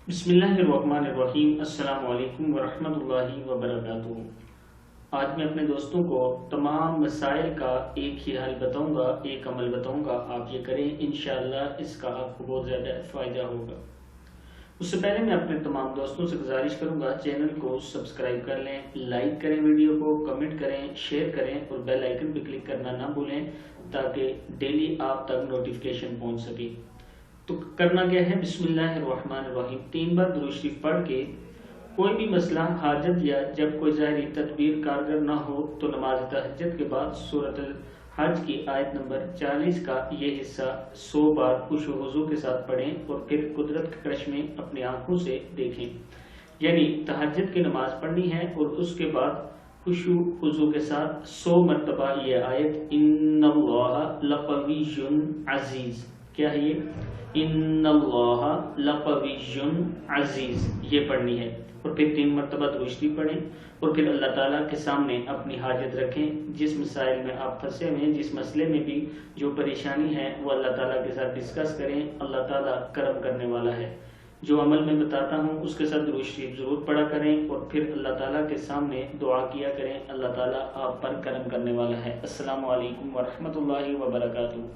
بسم اللہ الرحمن الرحیم۔ السلام علیکم ورحمۃ اللہ وبرکاتہ۔ آج میں اپنے دوستوں کو تمام مسائل کا ایک ہی حل بتاؤں گا، ایک عمل بتاؤں گا، آپ یہ کریں، انشاءاللہ اس کا آپ کو بہت زیادہ فائدہ ہوگا۔ اس سے پہلے میں اپنے تمام دوستوں سے گزارش کروں گا چینل کو سبسکرائب کر لیں، لائک کریں، ویڈیو کو کمنٹ کریں، شیئر کریں اور بیل آئیکن پہ کلک کرنا نہ بھولیں تاکہ ڈیلی آپ تک نوٹیفیکیشن پہنچ سکے۔ تو کرنا کیا ہے، بسم اللہ الرحمن الرحیم 3 بار درود شریف پڑھ کے کوئی بھی مسئلہ، حاجت یا جب کوئی ظاہری تدبیر کارگر نہ ہو تو نماز تہجد کے بعد سورۃ الحج کی آیت نمبر 40 کا یہ حصہ 100 بار خشوع و خضوع کے ساتھ پڑھیں اور پھر قدرت کے کرشمے اپنی آنکھوں سے دیکھیں۔ یعنی تہجد کی نماز پڑھنی ہے اور اس کے بعد خشوع خضوع کے ساتھ 100 مرتبہ یہ آیت ان اللہ لقوی عزیز، کیا ہے یہ، ان اللہ لقوی عزیز، یہ پڑھنی ہے اور پھر 3 مرتبہ درود شریف پڑھیں اور پھر اللہ تعالیٰ کے سامنے اپنی حاجت رکھیں۔ جس مسائل میں آپ پھنسے ہوئے ہیں، جس مسئلے میں بھی جو پریشانی ہے وہ اللہ تعالیٰ کے ساتھ ڈسکس کریں، اللہ تعالیٰ کرم کرنے والا ہے۔ جو عمل میں بتاتا ہوں اس کے ساتھ درود شریف ضرور پڑھا کریں اور پھر اللہ تعالیٰ کے سامنے دعا کیا کریں، اللہ تعالیٰ آپ پر کرم کرنے والا ہے۔ السلام علیکم ورحمۃ اللہ وبرکاتہ۔